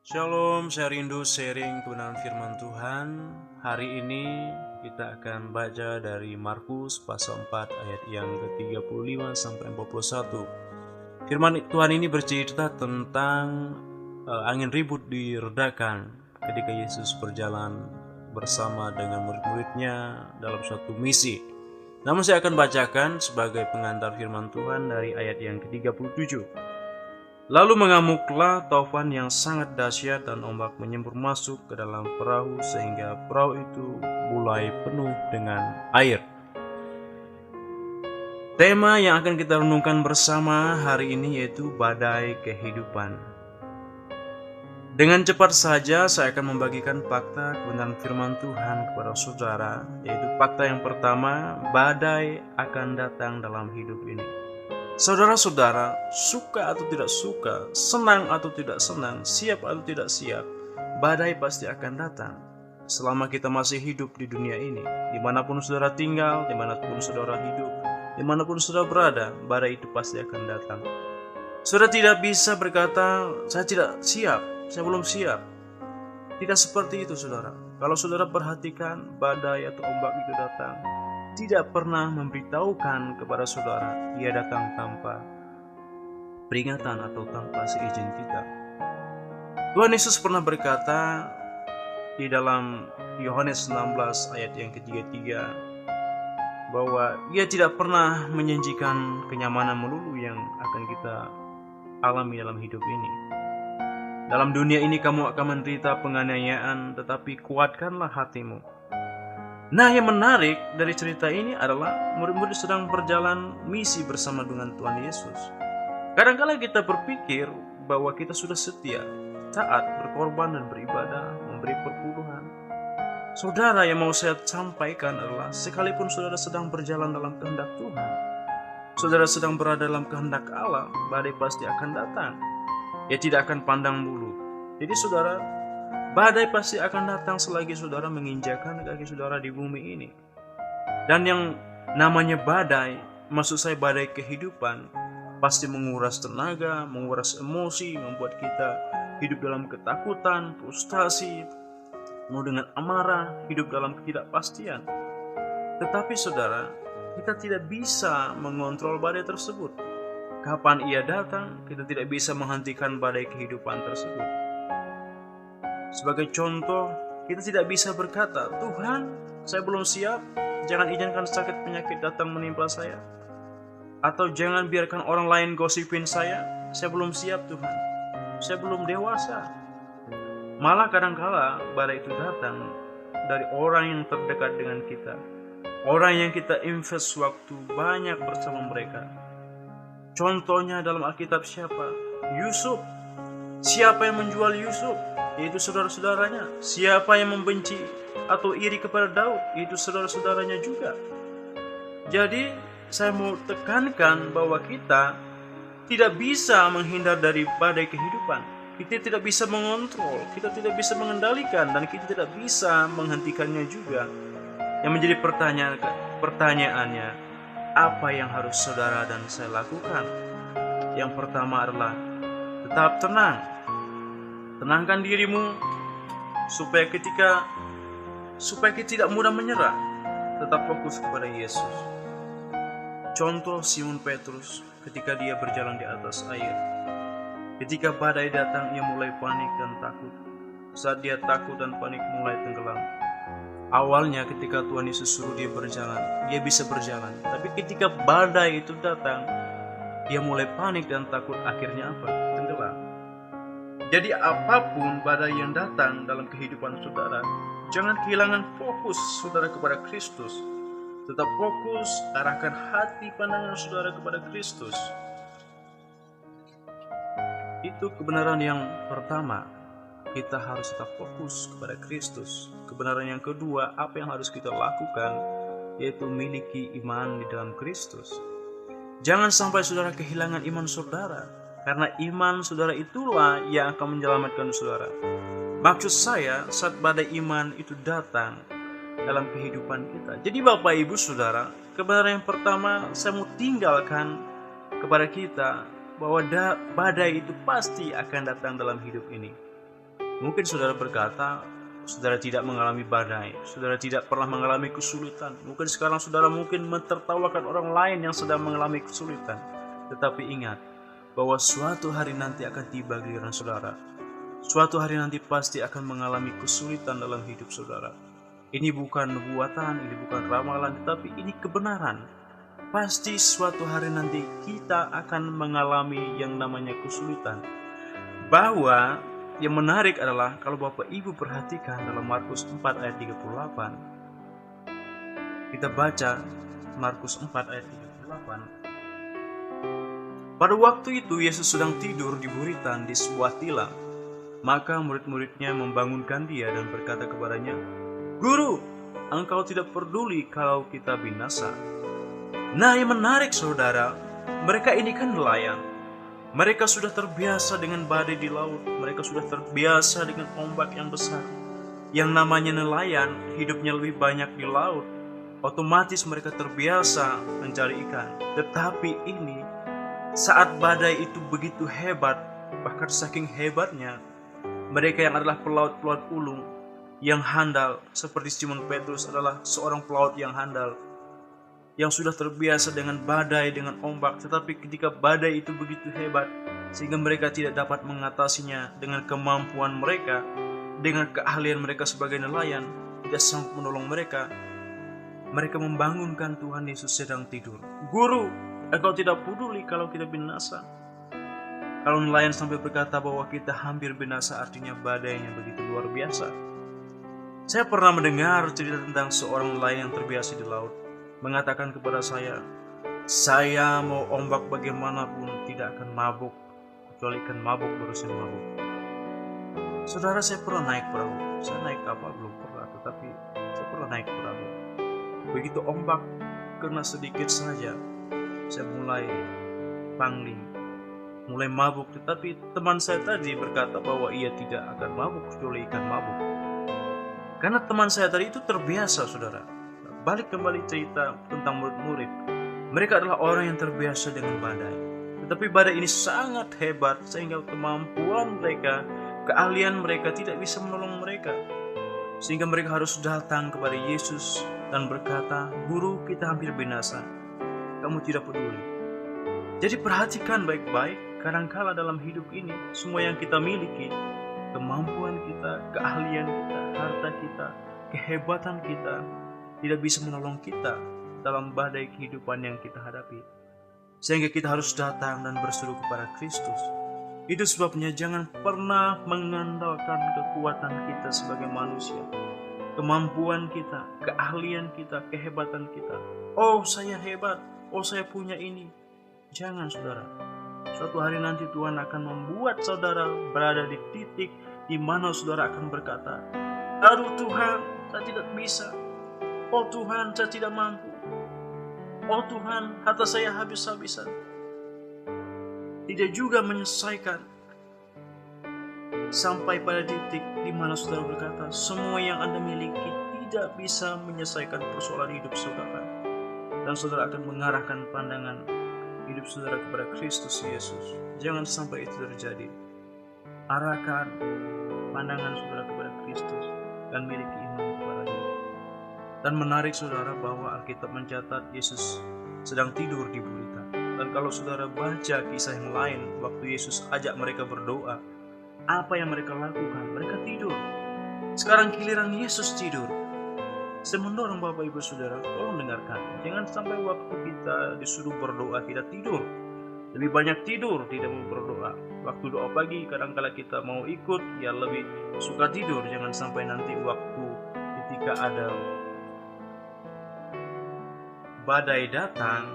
Shalom, saya rindu sharing kebenaran firman Tuhan. Hari ini kita akan baca dari Markus pasal 4 ayat yang ke-35 sampai 41. Firman Tuhan ini bercerita tentang angin ribut diredakan ketika Yesus berjalan bersama dengan murid-muridnya dalam suatu misi. Namun saya akan bacakan sebagai pengantar firman Tuhan dari ayat yang ke-37. Lalu mengamuklah taufan yang sangat dahsyat dan ombak menyembur masuk ke dalam perahu sehingga perahu itu mulai penuh dengan air. Tema yang akan kita renungkan bersama hari ini yaitu badai kehidupan. Dengan cepat saja saya akan membagikan fakta kebenaran firman Tuhan kepada saudara, yaitu fakta yang pertama, badai akan datang dalam hidup ini. Saudara-saudara, suka atau tidak suka, senang atau tidak senang, siap atau tidak siap, badai pasti akan datang. Selama kita masih hidup di dunia ini, dimanapun saudara tinggal, dimanapun saudara hidup, dimanapun saudara berada, badai itu pasti akan datang. Saudara tidak bisa berkata, saya tidak siap, saya belum siap. Tidak seperti itu saudara. Kalau saudara perhatikan, badai atau ombak itu datang, tidak pernah memberitahukan kepada saudara, ia datang tanpa peringatan atau tanpa seizin kita. Tuhan Yesus pernah berkata di dalam Yohanes 16 ayat yang ke-33 bahwa ia tidak pernah menjanjikan kenyamanan melulu yang akan kita alami dalam hidup ini. Dalam dunia ini kamu akan menderita penganiayaan, tetapi kuatkanlah hatimu. Nah, yang menarik dari cerita ini adalah murid-murid sedang berjalan misi bersama dengan Tuhan Yesus. Kadang-kala kita berpikir bahwa kita sudah setia, taat, berkorban dan beribadah, memberi perpuluhan. Saudara, yang mau saya sampaikan adalah sekalipun saudara sedang berjalan dalam kehendak Tuhan, saudara sedang berada dalam kehendak Allah, badai pasti akan datang. Ia tidak akan pandang bulu. Jadi saudara, badai pasti akan datang selagi saudara menginjakan kaki saudara di bumi ini. Dan yang namanya badai, maksud saya badai kehidupan, pasti menguras tenaga, menguras emosi, membuat kita hidup dalam ketakutan, frustasi, penuh dengan amarah, hidup dalam ketidakpastian. Tetapi saudara, kita tidak bisa mengontrol badai tersebut. Kapan ia datang, kita tidak bisa menghentikan badai kehidupan tersebut. Sebagai contoh, kita tidak bisa berkata, Tuhan, saya belum siap, jangan izinkan sakit penyakit datang menimpa saya. Atau jangan biarkan orang lain gosipin saya belum siap Tuhan, saya belum dewasa. Malah kadangkala badai itu datang dari orang yang terdekat dengan kita, orang yang kita invest waktu banyak bersama mereka. Contohnya dalam Alkitab siapa? Yusuf. Siapa yang menjual Yusuf? Yaitu saudara-saudaranya. Siapa yang membenci atau iri kepada Daud? Yaitu saudara-saudaranya juga. Jadi saya mau tekankan bahwa kita tidak bisa menghindar dari badai kehidupan. Kita tidak bisa mengontrol, kita tidak bisa mengendalikan, dan kita tidak bisa menghentikannya juga. Yang menjadi pertanyaannya, apa yang harus saudara dan saya lakukan? Yang pertama adalah tetap tenang. Tenangkan dirimu supaya kita tidak mudah menyerah. Tetap fokus kepada Yesus. Contoh Simon Petrus ketika dia berjalan di atas air. Ketika badai datang, ia mulai panik dan takut. Saat dia takut dan panik, mulai tenggelam. Awalnya ketika Tuhan Yesus suruh dia berjalan, dia bisa berjalan. Tapi ketika badai itu datang, dia mulai panik dan takut, akhirnya apa? Tenggelam. Jadi apapun badai yang datang dalam kehidupan saudara, jangan kehilangan fokus saudara kepada Kristus. Tetap fokus, arahkan hati pandangan saudara kepada Kristus. Itu kebenaran yang pertama. Kita harus tetap fokus kepada Kristus. Kebenaran yang kedua, apa yang harus kita lakukan, yaitu miliki iman di dalam Kristus. Jangan sampai saudara kehilangan iman saudara, karena iman saudara itulah yang akan menyelamatkan saudara. Maksud saya, saat badai iman itu datang dalam kehidupan kita. Jadi Bapak Ibu Saudara, kebenaran yang pertama saya mau tinggalkan kepada kita, bahwa badai itu pasti akan datang dalam hidup ini. Mungkin saudara berkata, saudara tidak mengalami badai, saudara tidak pernah mengalami kesulitan. Mungkin sekarang saudara mungkin mentertawakan orang lain yang sedang mengalami kesulitan. Tetapi ingat, bahwa suatu hari nanti akan tiba giliran saudara. Suatu hari nanti pasti akan mengalami kesulitan dalam hidup saudara. Ini bukan buatan, ini bukan ramalan, tetapi ini kebenaran. Pasti suatu hari nanti kita akan mengalami yang namanya kesulitan. Bahwa yang menarik adalah kalau Bapak Ibu perhatikan dalam Markus 4 ayat 38. Kita baca Markus 4 ayat 38. Pada waktu itu Yesus sedang tidur di buritan di sebuah tilam. Maka murid-muridnya membangunkan dia dan berkata kepadanya, "Guru, engkau tidak peduli kalau kita binasa." Nah, yang menarik saudara, mereka ini kan nelayan. Mereka sudah terbiasa dengan badai di laut. Mereka sudah terbiasa dengan ombak yang besar. Yang namanya nelayan, hidupnya lebih banyak di laut. Otomatis mereka terbiasa mencari ikan. Tetapi ini, saat badai itu begitu hebat, bahkan saking hebatnya, mereka yang adalah pelaut-pelaut ulung, yang handal, seperti Simon Petrus adalah seorang pelaut yang handal, yang sudah terbiasa dengan badai, dengan ombak. Tetapi ketika badai itu begitu hebat, sehingga mereka tidak dapat mengatasinya dengan kemampuan mereka, dengan keahlian mereka sebagai nelayan, tidak sanggup menolong mereka. Mereka membangunkan Tuhan Yesus sedang tidur. "Guru, engkau tidak peduli kalau kita binasa?" Kalau nelayan sampai berkata bahwa kita hampir binasa, artinya badainya begitu luar biasa. Saya pernah mendengar cerita tentang seorang nelayan yang terbiasa di laut, mengatakan kepada saya mau ombak bagaimanapun tidak akan mabuk, kecuali ikan mabuk berusia mabuk. Saudara, saya pernah naik perahu. Saya naik kapal belum pernah, tetapi saya pernah naik perahu. Begitu ombak kena sedikit saja, saya mulai pangling, mulai mabuk. Tetapi teman saya tadi berkata bahwa ia tidak akan mabuk kecuali ikan mabuk. Karena teman saya tadi itu terbiasa, saudara. Balik kembali cerita tentang murid-murid. Mereka adalah orang yang terbiasa dengan badai. Tetapi badai ini sangat hebat sehingga kemampuan mereka, keahlian mereka tidak bisa menolong mereka. Sehingga mereka harus datang kepada Yesus dan berkata, "Guru, kita hampir binasa. Kamu tidak peduli." Jadi perhatikan baik-baik, kadangkala dalam hidup ini, semua yang kita miliki, kemampuan kita, keahlian kita, harta kita, kehebatan kita, tidak bisa menolong kita dalam badai kehidupan yang kita hadapi. Sehingga kita harus datang dan berseru kepada Kristus. Itu sebabnya jangan pernah mengandalkan kekuatan kita sebagai manusia, kemampuan kita, keahlian kita, kehebatan kita. "Oh, saya hebat, oh saya punya ini." Jangan, saudara. Suatu hari nanti Tuhan akan membuat saudara berada di titik di mana saudara akan berkata, "Aduh Tuhan, saya tidak bisa. Oh Tuhan, saya tidak mampu. Oh Tuhan, harta saya habis-habisan." Tidak juga menyelesaikan sampai pada titik di mana saudara berkata, semua yang Anda miliki tidak bisa menyelesaikan persoalan hidup saudara. Dan saudara akan mengarahkan pandangan hidup saudara kepada Kristus Yesus. Jangan sampai itu terjadi. Arahkan pandangan saudara kepada Kristus dan miliki iman kepada-Nya. Dan menarik saudara bahwa Alkitab mencatat Yesus sedang tidur di buritan. Dan kalau saudara baca kisah yang lain, waktu Yesus ajak mereka berdoa, apa yang mereka lakukan? Mereka tidur. Sekarang giliran Yesus tidur. Saya mendorong Bapak Ibu Saudara, tolong dengarkan. Jangan sampai waktu kita disuruh berdoa kita tidur. Lebih banyak tidur, tidak mau berdoa. Waktu doa pagi kadang-kala kita mau ikut, ya lebih suka tidur. Jangan sampai nanti waktu ketika ada badai datang,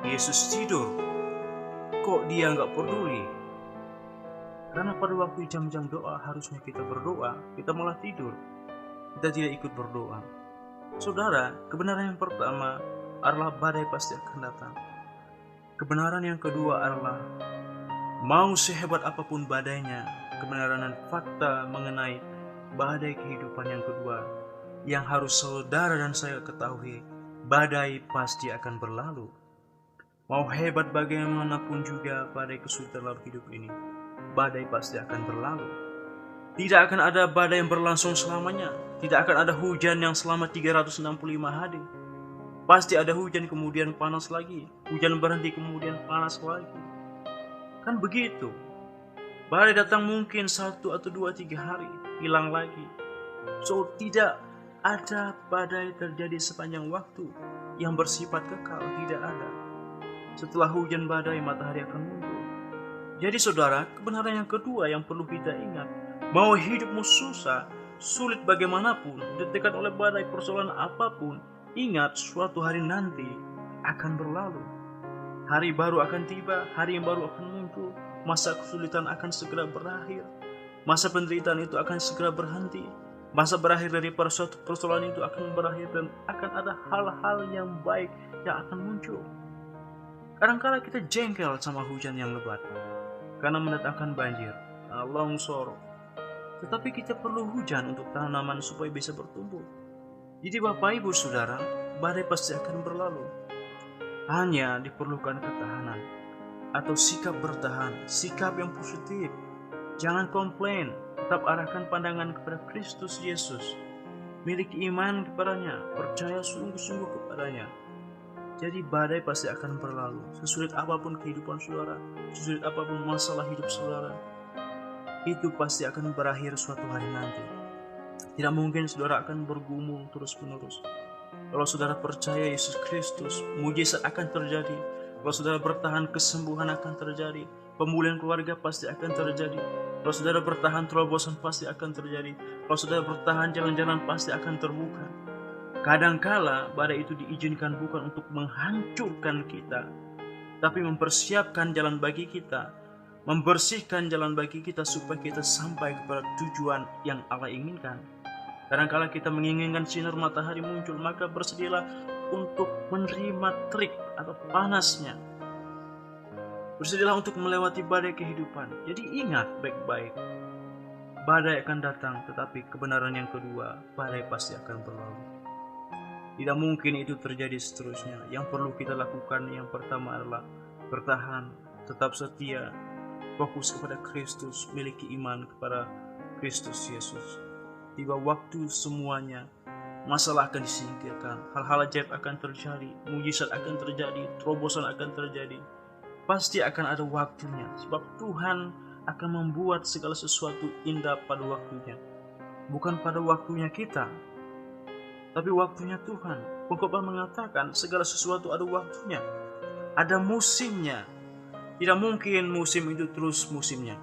Yesus tidur. Kok dia nggak peduli? Karena pada waktu jam-jam doa harusnya kita berdoa, kita malah tidur. Kita tidak ikut berdoa. Saudara, kebenaran yang pertama adalah badai pasti akan datang. Kebenaran yang kedua adalah mau sehebat apapun badainya, kebenaran dan fakta mengenai badai kehidupan yang kedua yang harus saudara dan saya ketahui, badai pasti akan berlalu. Mau hebat bagaimanapun juga badai kesulitan dalam hidup ini, badai pasti akan berlalu. Tidak akan ada badai yang berlangsung selamanya. Tidak akan ada hujan yang selama 365 hari. Pasti ada hujan kemudian panas lagi. Hujan berhenti kemudian panas lagi. Kan begitu. Badai datang mungkin 1 atau 2, 3 hari. Hilang lagi. So tidak ada badai terjadi sepanjang waktu yang bersifat kekal. Tidak ada. Setelah hujan badai, matahari akan muncul. Jadi saudara, kebenaran yang kedua yang perlu kita ingat, mau hidupmu susah, sulit bagaimanapun, ditekan oleh badai persoalan apapun, ingat suatu hari nanti akan berlalu. Hari baru akan tiba, hari yang baru akan muncul, masa kesulitan akan segera berakhir, masa penderitaan itu akan segera berhenti, masa berakhir dari suatu persoalan itu akan berakhir dan akan ada hal-hal yang baik yang akan muncul. Kadang-kala kita jengkel sama hujan yang lebat karena mendatangkan banjir, longsor. Tetapi kita perlu hujan untuk tanaman supaya bisa bertumbuh. Jadi Bapak Ibu Saudara, badai pasti akan berlalu. Hanya diperlukan ketahanan atau sikap bertahan, sikap yang positif. Jangan komplain, tetap arahkan pandangan kepada Kristus Yesus. Miliki iman kepadanya, percaya sungguh-sungguh kepadanya. Jadi badai pasti akan berlalu. Sesulit apapun kehidupan saudara, sesulit apapun masalah hidup saudara, itu pasti akan berakhir suatu hari nanti. Tidak mungkin saudara akan bergumul terus-menerus. Kalau saudara percaya Yesus Kristus, mujizat akan terjadi. Kalau saudara bertahan, kesembuhan akan terjadi. Pemulihan keluarga pasti akan terjadi. Kalau saudara bertahan, terobosan pasti akan terjadi. Kalau saudara bertahan, jalan-jalan pasti akan terbuka. Kadangkala badai itu diizinkan bukan untuk menghancurkan kita, tapi mempersiapkan jalan bagi kita, membersihkan jalan bagi kita supaya kita sampai kepada tujuan yang Allah inginkan. Kadangkala kita menginginkan sinar matahari muncul, maka bersedialah untuk menerima terik atau panasnya. Bersedialah untuk melewati badai kehidupan. Jadi ingat baik-baik, badai akan datang, tetapi kebenaran yang kedua, badai pasti akan berlalu. Tidak mungkin itu terjadi seterusnya. Yang perlu kita lakukan yang pertama adalah bertahan, tetap setia, fokus kepada Kristus, miliki iman kepada Kristus Yesus. Tiba waktu semuanya, masalah akan disingkirkan, hal-hal ajaib akan terjadi, mujizat akan terjadi, terobosan akan terjadi. Pasti akan ada waktunya, sebab Tuhan akan membuat segala sesuatu indah pada waktunya. Bukan pada waktunya kita, tapi waktunya Tuhan. Pengkhotbah mengatakan segala sesuatu ada waktunya, ada musimnya. Tidak mungkin musim itu terus musimnya.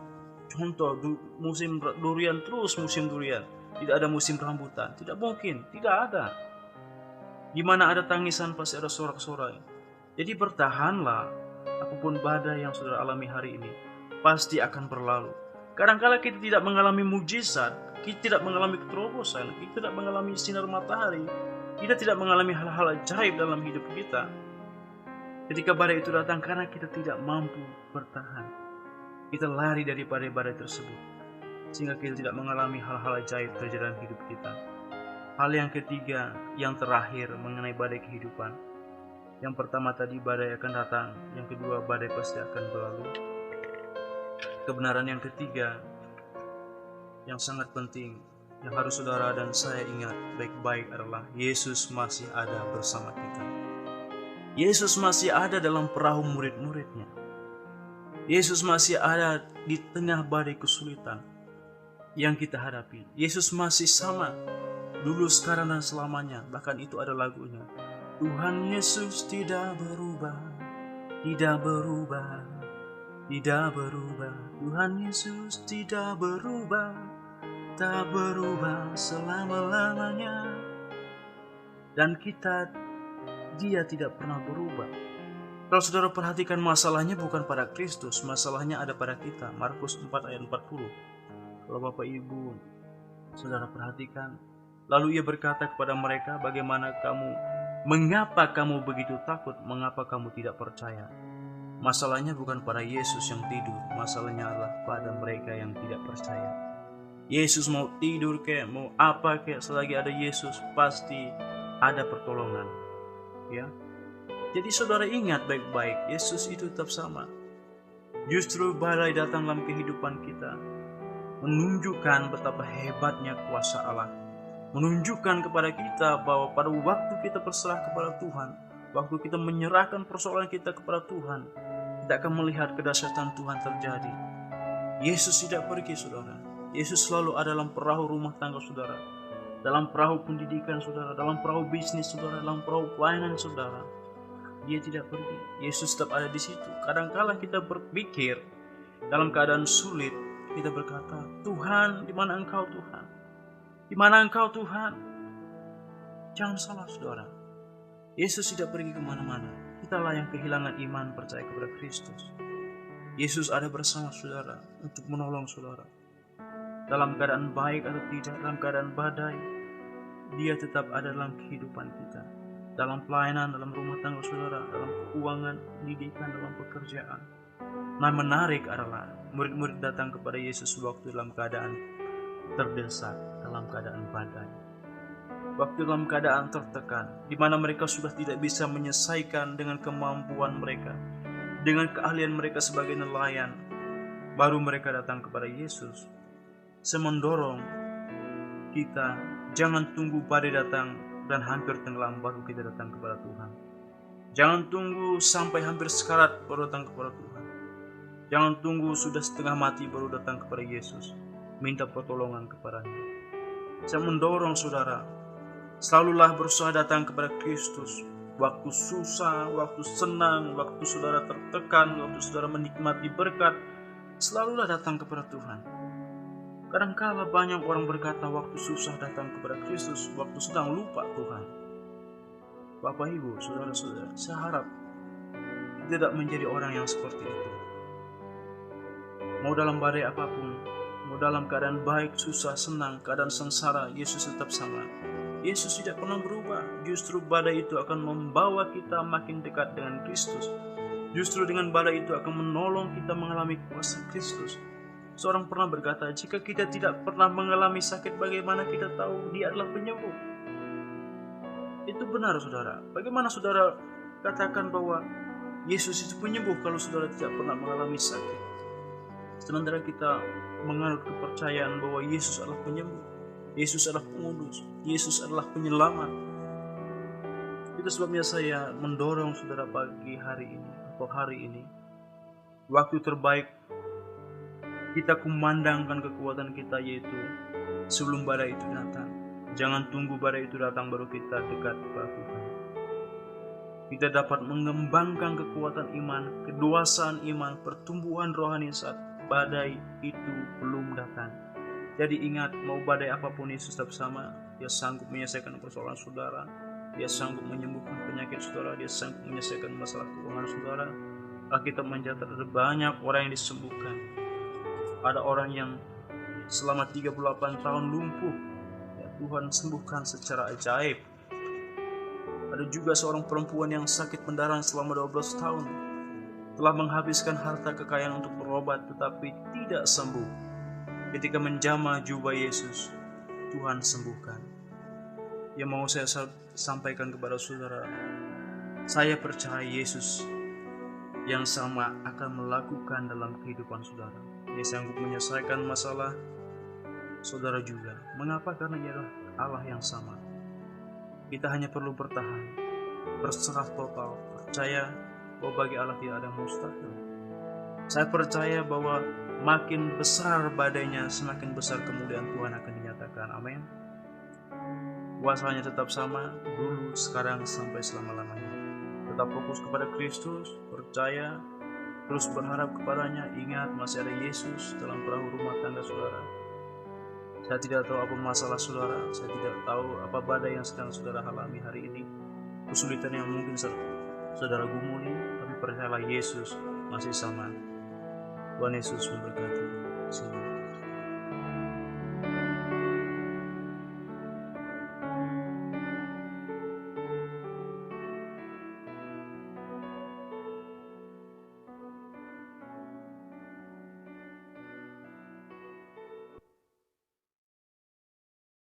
Contoh, musim durian terus musim durian. Tidak ada musim rambutan. Tidak mungkin, tidak ada. Di mana ada tangisan pasti ada sorak-sorai. Jadi bertahanlah. Apapun badai yang saudara alami hari ini pasti akan berlalu. Kadang-kala kita tidak mengalami mujizat, kita tidak mengalami terobosan, kita tidak mengalami sinar matahari, kita tidak mengalami hal-hal ajaib dalam hidup kita. Ketika badai itu datang karena kita tidak mampu bertahan, kita lari dari badai-badai tersebut, sehingga kita tidak mengalami hal-hal ajaib terjadi dalam hidup kita. Hal yang ketiga, yang terakhir mengenai badai kehidupan. Yang pertama tadi badai akan datang, yang kedua badai pasti akan berlalu. Kebenaran yang ketiga yang sangat penting, yang harus saudara dan saya ingat baik-baik adalah Yesus masih ada bersama kita. Yesus masih ada dalam perahu murid-muridnya. Yesus masih ada di tengah badai kesulitan yang kita hadapi. Yesus masih sama, dulu, sekarang, dan selamanya. Bahkan itu ada lagunya. Tuhan Yesus tidak berubah, tidak berubah, tidak berubah. Tuhan Yesus tidak berubah, tak berubah selama-lamanya. Dan dia tidak pernah berubah. Kalau saudara perhatikan, masalahnya bukan pada Kristus, masalahnya ada pada kita. Markus 4 ayat 40. Kalau Bapak Ibu saudara perhatikan, lalu ia berkata kepada mereka, mengapa kamu begitu takut? Mengapa kamu tidak percaya? Masalahnya bukan pada Yesus yang tidur, masalahnya adalah pada mereka yang tidak percaya. Yesus mau tidur kayak mau apa kayak, selagi ada Yesus pasti ada pertolongan. Ya. Jadi saudara ingat baik-baik, Yesus itu tetap sama. Justru badai datang dalam kehidupan kita, menunjukkan betapa hebatnya kuasa Allah, menunjukkan kepada kita bahwa pada waktu kita berserah kepada Tuhan, waktu kita menyerahkan persoalan kita kepada Tuhan, kita akan melihat kedahsyatan Tuhan terjadi. Yesus tidak pergi, saudara. Yesus selalu ada dalam perahu rumah tangga saudara, dalam perahu pendidikan saudara, dalam perahu bisnis saudara, dalam perahu pelayanan saudara. Dia tidak pergi. Yesus tetap ada di situ. Kadangkala kita berpikir dalam keadaan sulit, kita berkata, Tuhan, di mana Engkau Tuhan? Di mana Engkau Tuhan? Jangan salah saudara. Yesus tidak pergi kemana-mana. Kitalah yang kehilangan iman percaya kepada Kristus. Yesus ada bersama saudara untuk menolong saudara. Dalam keadaan baik atau tidak, dalam keadaan badai, Dia tetap ada dalam kehidupan kita. Dalam pelayanan, dalam rumah tangga saudara, dalam keuangan, pendidikan, dalam pekerjaan. Nah, menarik adalah murid-murid datang kepada Yesus waktu dalam keadaan terdesak, dalam keadaan badai. Waktu dalam keadaan tertekan, di mana mereka sudah tidak bisa menyelesaikan dengan kemampuan mereka, dengan keahlian mereka sebagai nelayan, baru mereka datang kepada Yesus. Saya mendorong kita, jangan tunggu badai datang dan hampir tenggelam baru kita datang kepada Tuhan. Jangan tunggu sampai hampir sekarat baru datang kepada Tuhan. Jangan tunggu sudah setengah mati baru datang kepada Yesus, minta pertolongan kepadanya. Saya mendorong saudara, selalulah berusaha datang kepada Kristus. Waktu susah, waktu senang, waktu saudara tertekan, waktu saudara menikmati berkat, selalulah datang kepada Tuhan. Kadangkala banyak orang berkata waktu susah datang kepada Kristus, waktu sedang lupa Tuhan. Bapak Ibu, saudara-saudara, saya harap kita tidak menjadi orang yang seperti itu. Mau dalam badai apapun, mau dalam keadaan baik, susah, senang, keadaan sengsara, Yesus tetap sama. Yesus tidak pernah berubah. Justru badai itu akan membawa kita makin dekat dengan Kristus. Justru dengan badai itu akan menolong kita mengalami kuasa Kristus. Seorang pernah berkata, jika kita tidak pernah mengalami sakit, bagaimana kita tahu Dia adalah penyembuh? Itu benar, saudara. Bagaimana saudara katakan bahwa Yesus itu penyembuh kalau saudara tidak pernah mengalami sakit? Sementara kita menganut kepercayaan bahwa Yesus adalah penyembuh, Yesus adalah pengudus, Yesus adalah penyelamat. Itu sebabnya saya mendorong saudara pagi hari ini atau hari ini, waktu terbaik kita kumandangkan kekuatan kita, yaitu sebelum badai itu datang. Jangan tunggu badai itu datang baru kita dekat kepada Tuhan. Kita dapat mengembangkan kekuatan iman, kedewasaan iman, pertumbuhan rohani saat badai itu belum datang. Jadi ingat, mau badai apapun Yesus tetap sama. Dia sanggup menyelesaikan persoalan saudara. Dia sanggup menyembuhkan penyakit saudara. Dia sanggup menyelesaikan masalah keuangan saudara. Alkitab mencatat ada banyak orang yang disembuhkan. Ada orang yang selama 38 tahun lumpuh, ya, Tuhan sembuhkan secara ajaib. Ada juga seorang perempuan yang sakit pendarahan selama 12 tahun. Telah menghabiskan harta kekayaan untuk berobat tetapi tidak sembuh. Ketika menjamah jubah Yesus, Tuhan sembuhkan. Yang mau saya sampaikan kepada saudara, saya percaya Yesus yang sama akan melakukan dalam kehidupan saudara. Dia sanggup menyelesaikan masalah saudara juga. Mengapa? Karena Dia adalah Allah yang sama. Kita hanya perlu bertahan, berserah total, percaya bahwa bagi Allah tidak ada mustahil. Saya percaya bahwa makin besar badainya, semakin besar kemuliaan Tuhan akan dinyatakan. Amin. Kuasanya tetap sama, dulu, sekarang, sampai selama-lamanya. Tetap fokus kepada Kristus, percaya, terus berharap kepadanya. Ingat, masih ada Yesus dalam perahu rumah tangga saudara. Saya tidak tahu apa masalah saudara, saya tidak tahu apa badai yang sedang saudara alami hari ini, kesulitan yang mungkin saudara gumuli, tapi percayalah Yesus masih sama. Tuhan Yesus memberkati.